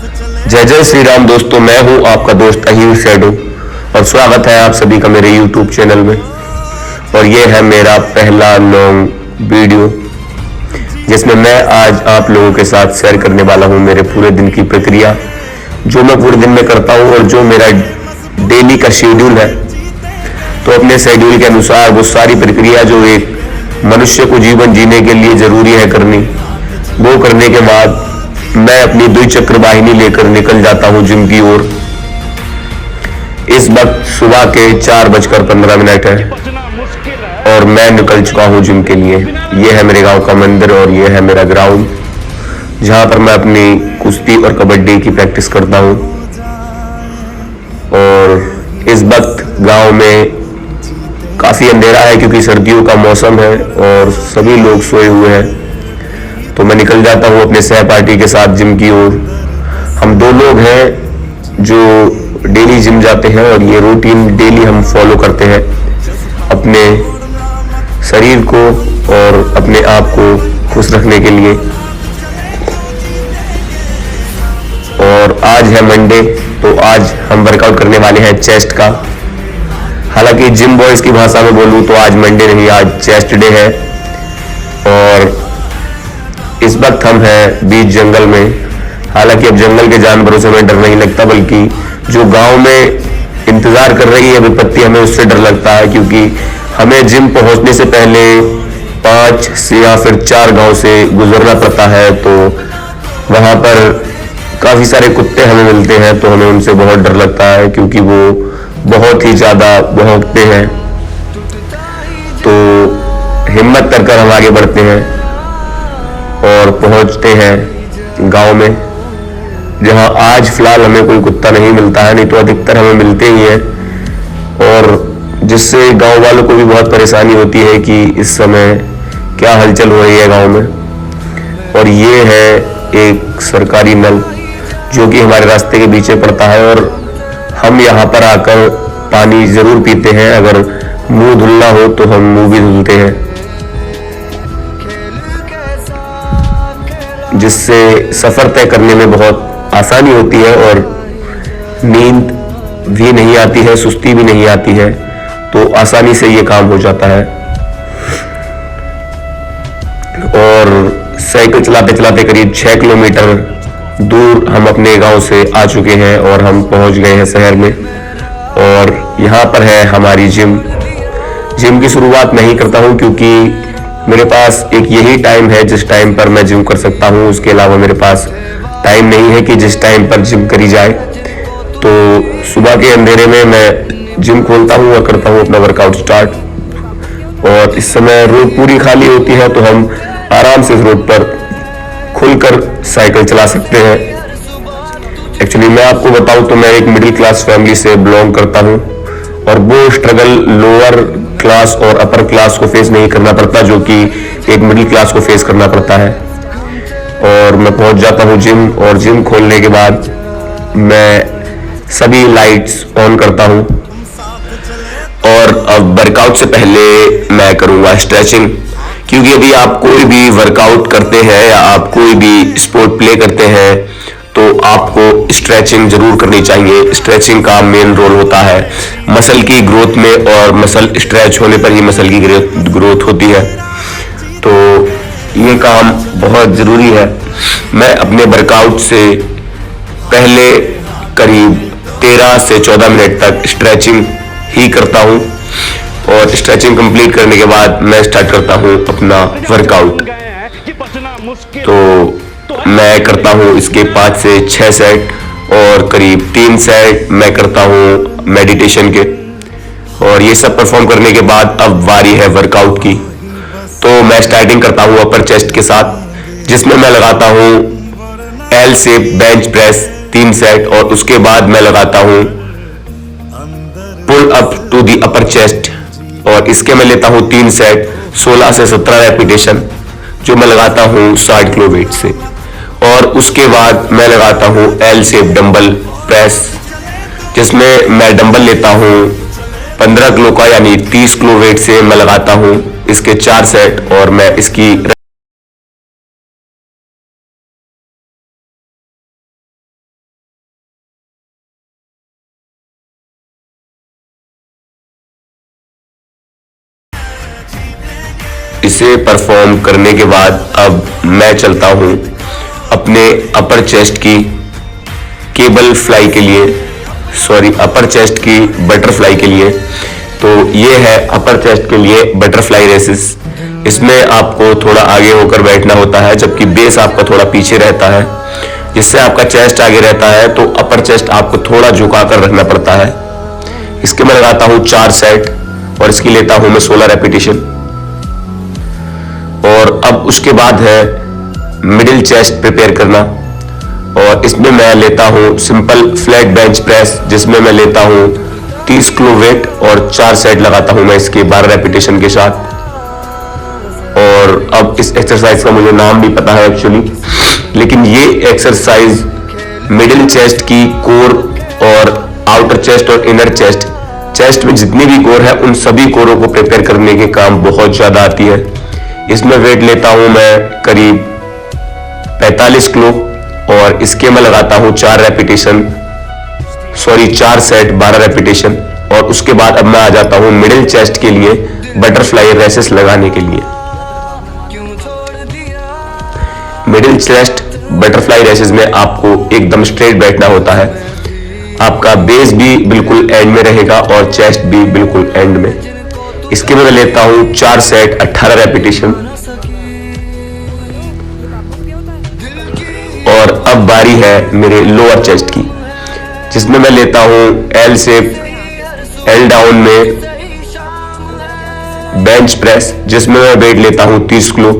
जय जय श्री राम दोस्तों, मैं हूं आपका दोस्त अहीर शैडो और स्वागत है आप सभी का मेरे YouTube चैनल में। और ये है मेरा पहला लॉन्ग वीडियो जिसमें मैं आज आप लोगों के साथ शेयर करने वाला हूं मेरे पूरे दिन की प्रक्रिया, जो मैं पूरे दिन में करता हूं और जो मेरा डेली का शेड्यूल है। तो अपने शेड्यूल के अनुसार वो सारी प्रक्रिया जो एक मनुष्य को जीवन जीने के लिए जरूरी है करनी, वो करने के बाद मैं अपनी द्विचक्र वाहिनी लेकर निकल जाता हूं जिम की ओर। इस वक्त सुबह के 4:15 है और मैं निकल चुका हूं जिम के लिए। यह है मेरे गांव का मंदिर और यह है मेरा ग्राउंड, जहां पर मैं अपनी कुश्ती और कबड्डी की प्रैक्टिस करता हूं। और इस वक्त गांव में काफी अंधेरा है क्योंकि सर्दियों का मौसम है और सभी लोग सोए हुए हैं। तो मैं निकल जाता हूँ अपने सहपाठी के साथ जिम की ओर। हम दो लोग हैं जो डेली जिम जाते हैं और ये रूटीन डेली हम फॉलो करते हैं अपने शरीर को और अपने आप को खुश रखने के लिए। और आज है मंडे, तो आज हम वर्कआउट करने वाले हैं चेस्ट का। हालांकि जिम बॉयज की भाषा में बोलूं तो आज मंडे नहीं, आज चेस्ट डे है। और इस वक्त हम हैं बीच जंगल में। हालांकि अब जंगल के जानवरों से हमें डर नहीं लगता, बल्कि जो गांव में इंतजार कर रही है विपत्ति, हमें उससे डर लगता है। क्योंकि हमें जिम पहुंचने से पहले 5 से या फिर 4 गांव से गुजरना पड़ता है। तो वहां पर काफी सारे कुत्ते हमें मिलते हैं, तो हमें उनसे बहुत डर लगता है क्योंकि वो बहुत ही ज्यादा भौंकते हैं। तो हिम्मत कर हम आगे बढ़ते हैं और पहुंचते हैं गांव में, जहां आज फिलहाल हमें कोई कुत्ता नहीं मिलता है, नहीं तो अधिकतर हमें मिलते ही हैं। और जिससे गांव वालों को भी बहुत परेशानी होती है कि इस समय क्या हलचल हो रही है गांव में। और ये है एक सरकारी नल जो कि हमारे रास्ते के पीछे पड़ता है और हम यहाँ पर आकर पानी जरूर पीते हैं। अगर मुंह धुलना हो तो हम मुंह भी धुलते हैं, जिससे सफर तय करने में बहुत आसानी होती है और नींद भी नहीं आती है, सुस्ती भी नहीं आती है। तो आसानी से ये काम हो जाता है। और साइकिल चलाते चलाते करीब 6 किलोमीटर दूर हम अपने गांव से आ चुके हैं और हम पहुंच गए हैं शहर में। और यहाँ पर है हमारी जिम। जिम की शुरुआत मैं ही करता हूँ क्योंकि मेरे पास एक यही टाइम है जिस टाइम पर मैं जिम कर सकता हूँ। उसके अलावा मेरे पास टाइम नहीं है कि जिस टाइम पर जिम करी जाए। तो सुबह के अंधेरे में मैं जिम खोलता हूँ और करता हूँ अपना वर्कआउट स्टार्ट। और इस समय रोड पूरी खाली होती है, तो हम आराम से इस रोड पर खुलकर साइकिल चला सकते हैं। एक्चुअली मैं आपको बताऊं तो मैं एक मिडिल क्लास फैमिली से बिलोंग करता हूं और वो स्ट्रगल लोअर क्लास और अपर क्लास को फेस नहीं करना पड़ता जो कि एक मिडिल क्लास को फेस करना पड़ता है। और मैं पहुंच जाता हूं जिम, और जिम खोलने के बाद मैं सभी लाइट्स ऑन करता हूं। और अब वर्कआउट से पहले मैं करूंगा स्ट्रेचिंग, क्योंकि अभी आप कोई भी वर्कआउट करते हैं या आप कोई भी स्पोर्ट प्ले करते हैं तो आपको स्ट्रेचिंग जरूर करनी चाहिए। स्ट्रेचिंग का मेन रोल होता है मसल की ग्रोथ में, और मसल स्ट्रेच होने पर ही मसल की ग्रोथ होती है। तो ये काम बहुत जरूरी है। मैं अपने वर्कआउट से पहले करीब 13 से 14 मिनट तक स्ट्रेचिंग ही करता हूँ और स्ट्रेचिंग कंप्लीट करने के बाद मैं स्टार्ट करता हूँ अपना वर्कआउट। तो मैं करता हूँ इसके 5 से 6 सेट और करीब 3 सेट मैं करता हूँ मेडिटेशन के। और ये सब परफॉर्म करने के बाद अब बारी है वर्कआउट की। तो मैं स्टार्टिंग करता हूँ अपर चेस्ट के साथ, जिसमें मैं लगाता हूँ L shape bench press 3 set, और उसके बाद मैं लगाता हूँ pull up to the upper chest, और इसके मैं लेता हूँ 3 सेट 16 से 17 रेपिटेशन, जो मैं लगाता हूँ 60 किलो वेट से। और उसके बाद मैं लगाता हूँ एल शेप डंबल प्रेस, जिसमें मैं डंबल लेता हूँ 15 किलो का, यानी 30 किलो वेट से मैं लगाता हूँ इसके 4 सेट, और मैं इसकी इसे परफॉर्म करने के बाद अब मैं चलता हूँ अपने अपर चेस्ट की केबल फ्लाई के लिए, अपर चेस्ट की बटरफ्लाई के लिए। तो ये है अपर चेस्ट के लिए बटरफ्लाई रेसेस। इसमें आपको थोड़ा आगे होकर बैठना होता है, जबकि बेस आपका थोड़ा पीछे रहता है, जिससे आपका चेस्ट आगे रहता है, तो अपर चेस्ट आपको थोड़ा झुका कर रखना पड़ता है। इसके मैं लगाता हूँ 4 सेट और इसकी लेता हूँ मैं 16 रेपिटेशन। और अब उसके बाद है मिडिल चेस्ट प्रिपेयर करना, और इसमें मैं लेता हूँ सिंपल फ्लैट बेंच प्रेस, जिसमें मैं लेता हूँ 30 किलो वेट और 4 सेट लगाता हूँ मैं इसके 12 रेपिटेशन के साथ। और अब इस एक्सरसाइज का मुझे नाम भी पता है एक्चुअली, लेकिन ये एक्सरसाइज मिडिल चेस्ट की कोर और आउटर चेस्ट और इनर चेस्ट में जितनी भी कोर है उन सभी कोरों को प्रिपेयर करने के काम बहुत ज्यादा आती है। इसमें वेट लेता हूं मैं करीब 45 किलो और इसके मैं लगाता हूं 4 सेट 12 रेपिटेशन। और उसके बाद अब मैं आ जाता हूं मिडिल चेस्ट के लिए बटरफ्लाई रेसेस लगाने के लिए। मिडिल चेस्ट बटरफ्लाई रेसेस में आपको एकदम स्ट्रेट बैठना होता है, आपका बेस भी बिल्कुल एंड में रहेगा और चेस्ट भी बिल्कुल एंड में। इसके मैं लेता हूं 4 सेट 18 रेपिटेशन। और अब बारी है मेरे लोअर चेस्ट की, जिसमें मैं लेता हूं एल शेप एल डाउन में बेंच प्रेस, जिसमें मैं वेट लेता हूं 30 किलो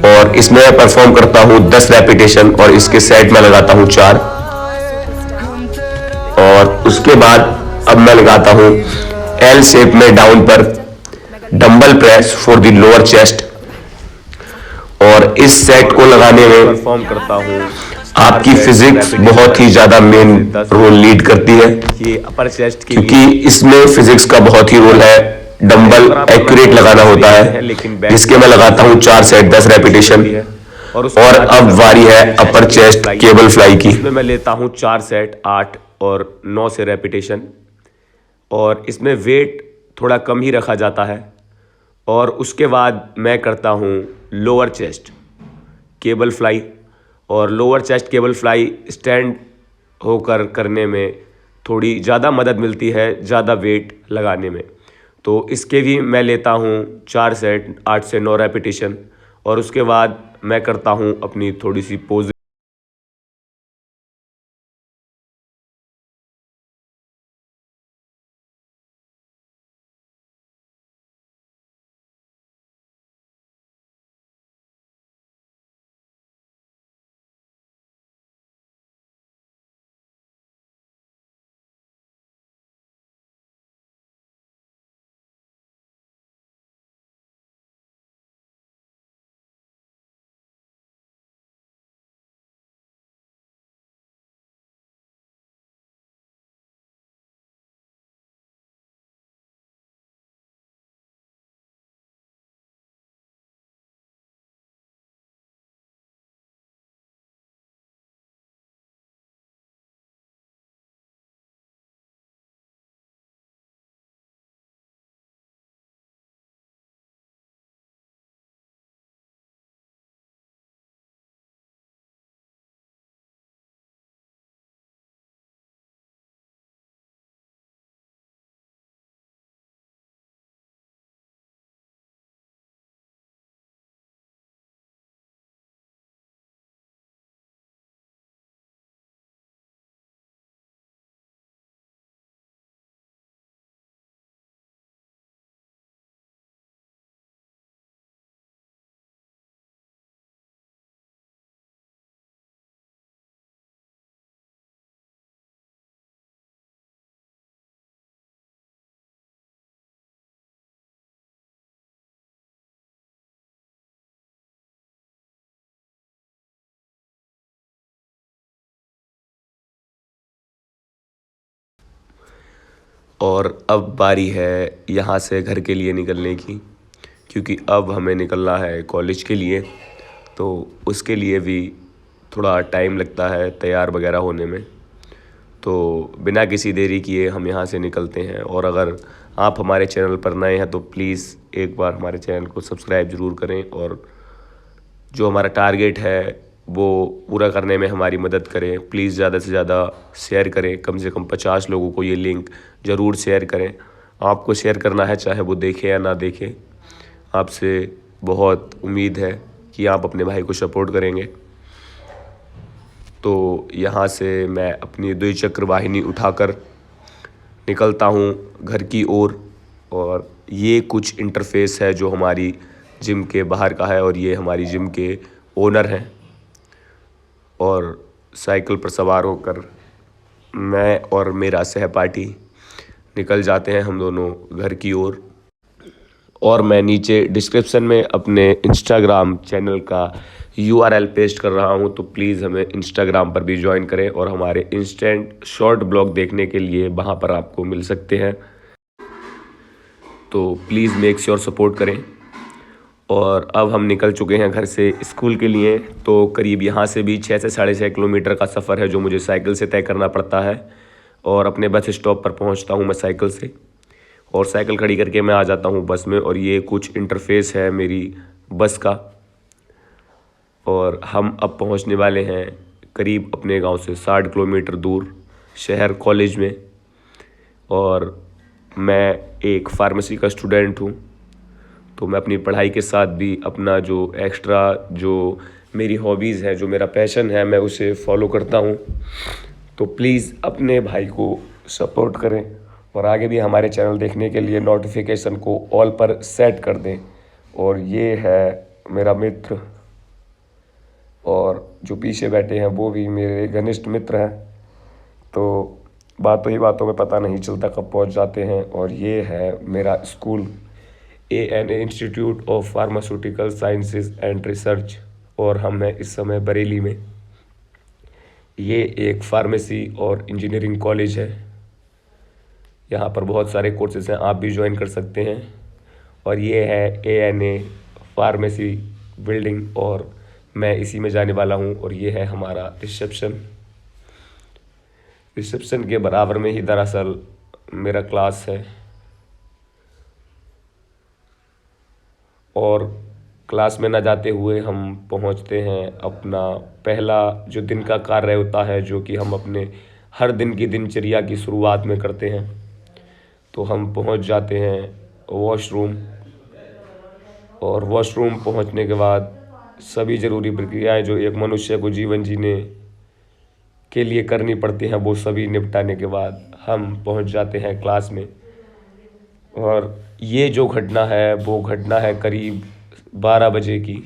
और इसमें मैं परफॉर्म करता हूं 10 रेपिटेशन और इसके सेट में लगाता हूं 4। और उसके बाद अब मैं लगाता हूं एल शेप में डाउन पर dumbbell press for the lower chest. और इस सेट को लगाने में परफॉर्म करता हूं आपकी फिजिक्स बहुत ही ज्यादा मेन रोल लीड करती है, ये अपर चेस्ट की, क्योंकि इसमें फिजिक्स का बहुत ही रोल है। डंबल एक्यूरेट लगाना होता है, जिसके मैं लगाता हूं 4 सेट 10 रेपिटेशन। और अब वारी है अपर चेस्ट केबल फ्लाई की। इसमें मैं लेता हूं 4 सेट 8 और 9 से रेपिटेशन, और इसमें वेट थोड़ा कम ही रखा जाता है। और उसके बाद मैं करता हूं लोअर चेस्ट केबल फ्लाई, और lower chest cable fly stand होकर करने में थोड़ी ज़्यादा मदद मिलती है ज़्यादा वेट लगाने में। तो इसके भी मैं लेता हूं 4 सेट 8 से 9 रेपिटेशन, और उसके बाद मैं करता हूं अपनी थोड़ी सी पोज। और अब बारी है यहाँ से घर के लिए निकलने की, क्योंकि अब हमें निकलना है कॉलेज के लिए। तो उसके लिए भी थोड़ा टाइम लगता है तैयार वगैरह होने में। तो बिना किसी देरी किए हम यहाँ से निकलते हैं। और अगर आप हमारे चैनल पर नए हैं तो प्लीज़ एक बार हमारे चैनल को सब्सक्राइब ज़रूर करें और जो हमारा टारगेट है वो पूरा करने में हमारी मदद करें। प्लीज़ ज़्यादा से ज़्यादा शेयर करें, कम से कम 50 लोगों को ये लिंक ज़रूर शेयर करें। आपको शेयर करना है चाहे वो देखें या ना देखें। आपसे बहुत उम्मीद है कि आप अपने भाई को सपोर्ट करेंगे। तो यहाँ से मैं अपनी द्विचक्र वाहिनी उठाकर निकलता हूँ घर की ओर। और ये कुछ इंटरफेस है जो हमारी जिम के बाहर का है और ये हमारी जिम के ओनर हैं। और साइकिल पर सवार होकर मैं और मेरा सहपाठी निकल जाते हैं हम दोनों घर की ओर। और मैं नीचे डिस्क्रिप्शन में अपने इंस्टाग्राम चैनल का URL पेस्ट कर रहा हूँ, तो प्लीज़ हमें इंस्टाग्राम पर भी ज्वाइन करें और हमारे इंस्टेंट शॉर्ट ब्लॉग देखने के लिए वहाँ पर आपको मिल सकते हैं। तो प्लीज़ मेक श्योर सपोर्ट करें। और अब हम निकल चुके हैं घर से स्कूल के लिए। तो करीब यहाँ से भी 6 से 6.5 किलोमीटर का सफ़र है जो मुझे साइकिल से तय करना पड़ता है। और अपने बस स्टॉप पर पहुँचता हूँ मैं साइकिल से, और साइकिल खड़ी करके मैं आ जाता हूँ बस में। और ये कुछ इंटरफेस है मेरी बस का। और हम अब पहुँचने वाले हैं करीब अपने गांव से 60 किलोमीटर दूर शहर कॉलेज में। और मैं एक फार्मेसी का स्टूडेंट हूँ, तो मैं अपनी पढ़ाई के साथ भी अपना जो एक्स्ट्रा जो मेरी हॉबीज़ है, जो मेरा पैशन है, मैं उसे फॉलो करता हूँ। तो प्लीज़ अपने भाई को सपोर्ट करें और आगे भी हमारे चैनल देखने के लिए नोटिफिकेशन को ऑल पर सेट कर दें। और ये है मेरा मित्र, और जो पीछे बैठे हैं वो भी मेरे घनिष्ठ मित्र हैं। तो बातों ही बातों में पता नहीं चलता कब पहुंच जाते हैं। और ये है मेरा school, ANA institute of pharmaceutical sciences and research, और हम हैं इस समय बरेली में। ये एक फार्मेसी और इंजीनियरिंग कॉलेज है। यहाँ पर बहुत सारे कोर्सेज हैं, आप भी ज्वाइन कर सकते हैं। और ये है ANA फार्मेसी बिल्डिंग, और मैं इसी में जाने वाला हूँ। और ये है हमारा रिसेप्शन के बराबर में ही दरअसल मेरा क्लास है। और क्लास में ना जाते हुए हम पहुँचते हैं अपना पहला जो दिन का कार्य होता है, जो कि हम अपने हर दिन की दिनचर्या की शुरुआत में करते हैं। तो हम पहुँच जाते हैं वॉशरूम, और वॉशरूम पहुँचने के बाद सभी ज़रूरी प्रक्रियाएं जो एक मनुष्य को जीवन जीने के लिए करनी पड़ती हैं, वो सभी निपटाने के बाद हम पहुँच जाते हैं क्लास में। और ये जो घटना है वो घटना है करीब 12 बजे की।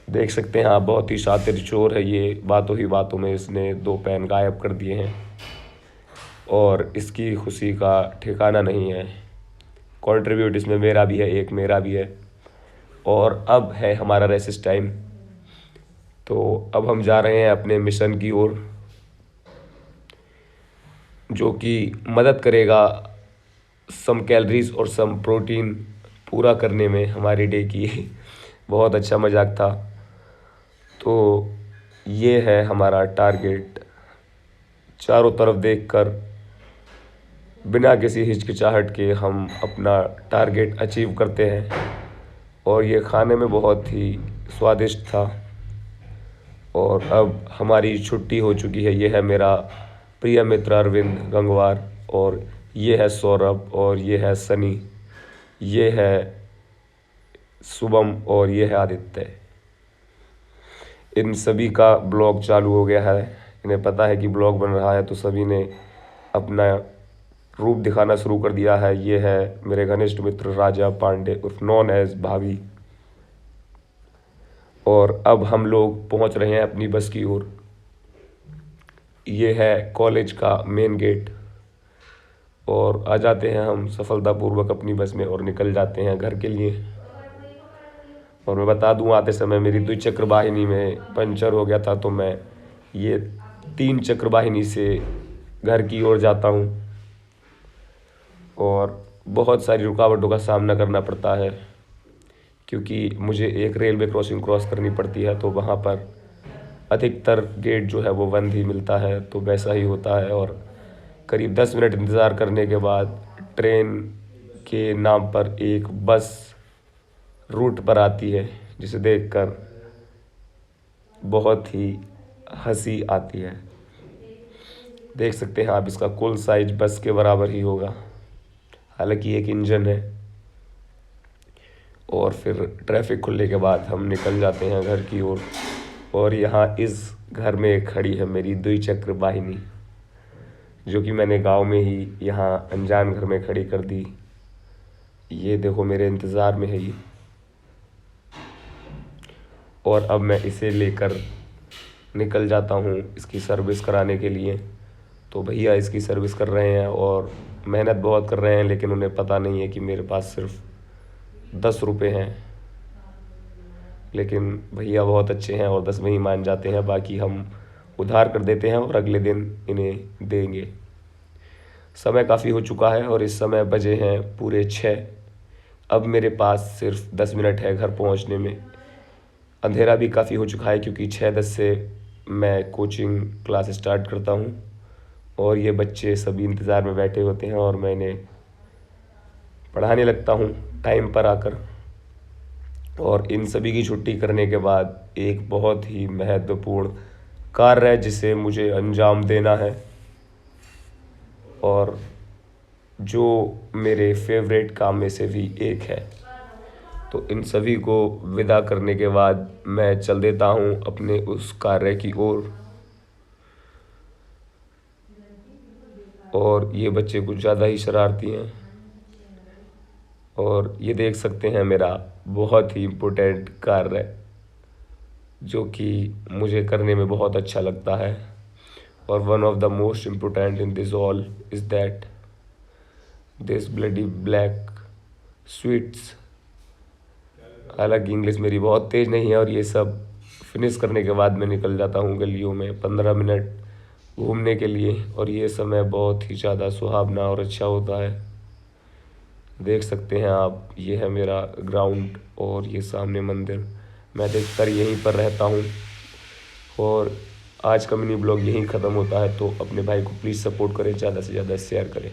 देख सकते हैं आप, बहुत ही शातिर चोर है ये। बातों ही बातों में इसने 2 पेन गायब कर दिए हैं और इसकी खुशी का ठिकाना नहीं है। कंट्रीब्यूट इसमें मेरा भी है, एक मेरा भी है। और अब है हमारा रेसिस टाइम। तो अब हम जा रहे हैं अपने मिशन की ओर, जो कि मदद करेगा सम कैलोरीज और सम प्रोटीन पूरा करने में हमारी डे की। बहुत अच्छा मजाक था। तो ये है हमारा टारगेट। चारों तरफ देखकर बिना किसी हिचकिचाहट के हम अपना टारगेट अचीव करते हैं। और ये खाने में बहुत ही स्वादिष्ट था। और अब हमारी छुट्टी हो चुकी है। ये है मेरा प्रिय मित्र अरविंद गंगवार, और ये है सौरभ, और ये है सनी, ये है शुभम, और ये है आदित्य। इन सभी का ब्लॉग चालू हो गया है। इन्हें पता है कि ब्लॉग बन रहा है, तो सभी ने अपना रूप दिखाना शुरू कर दिया है। ये है मेरे घनिष्ठ मित्र राजा पांडे उर्फ नॉन एज भाभी। और अब हम लोग पहुंच रहे हैं अपनी बस की ओर। ये है कॉलेज का मेन गेट, और आ जाते हैं हम सफलतापूर्वक अपनी बस में और निकल जाते हैं घर के लिए। और मैं बता दूं, आते समय मेरी द्विचक्र वाहिनी में पंचर हो गया था, तो मैं ये 3 चक्र वाहिनी से घर की ओर जाता हूं। और बहुत सारी रुकावटों का सामना करना पड़ता है, क्योंकि मुझे एक रेलवे क्रॉसिंग क्रॉस करनी पड़ती है। तो वहाँ पर अधिकतर गेट जो है वो बंद ही मिलता है, तो वैसा ही होता है। और करीब 10 मिनट इंतज़ार करने के बाद ट्रेन के नाम पर एक बस रूट पर आती है, जिसे देखकर बहुत ही हंसी आती है। देख सकते हैं आप, इसका कुल साइज बस के बराबर ही होगा, हालांकि एक इंजन है। और फिर ट्रैफिक खुलने के बाद हम निकल जाते हैं घर की ओर। और यहाँ इस घर में खड़ी है मेरी द्विचक्र वाहिनी, जो कि मैंने गांव में ही यहाँ अनजान घर में खड़ी कर दी। ये देखो मेरे इंतज़ार में है ये। और अब मैं इसे लेकर निकल जाता हूँ इसकी सर्विस कराने के लिए। तो भैया इसकी सर्विस कर रहे हैं और मेहनत बहुत कर रहे हैं, लेकिन उन्हें पता नहीं है कि मेरे पास सिर्फ 10 रुपये हैं। लेकिन भैया बहुत अच्छे हैं और 10 में ही मान जाते हैं, बाकी हम उधार कर देते हैं और अगले दिन इन्हें देंगे। समय काफ़ी हो चुका है और इस समय बजे हैं पूरे 6। अब मेरे पास सिर्फ 10 मिनट है घर पहुंचने में। अंधेरा भी काफ़ी हो चुका है, क्योंकि 6:10 से मैं कोचिंग क्लास स्टार्ट करता हूं और ये बच्चे सभी इंतज़ार में बैठे होते हैं और मैं इन्हें पढ़ाने लगता हूं टाइम पर आकर। और इन सभी की छुट्टी करने के बाद एक बहुत ही महत्वपूर्ण कार्य है जिसे मुझे अंजाम देना है, और जो मेरे फेवरेट काम में से भी एक है। तो इन सभी को विदा करने के बाद मैं चल देता हूँ अपने उस कार्य की ओर। और ये बच्चे कुछ ज़्यादा ही शरारती हैं, और ये देख सकते हैं मेरा बहुत ही इम्पोर्टेंट कार्य है, जो कि मुझे करने में बहुत अच्छा लगता है। और one of the most important in this all is that this bloody black sweets. हालांकि इंग्लिश मेरी बहुत तेज़ नहीं है, और ये सब फिनिश करने के बाद मैं निकल जाता हूँ गलियों में 15 मिनट घूमने के लिए। और ये समय बहुत ही ज़्यादा सुहावना और अच्छा होता है। देख सकते हैं आप, ये है मेरा ग्राउंड और ये सामने मंदिर। मैं अधिकतर यहीं पर रहता हूँ। और आज का मिनी ब्लॉग यहीं ख़त्म होता है। तो अपने भाई को प्लीज़ सपोर्ट करें, ज़्यादा से ज़्यादा शेयर करें।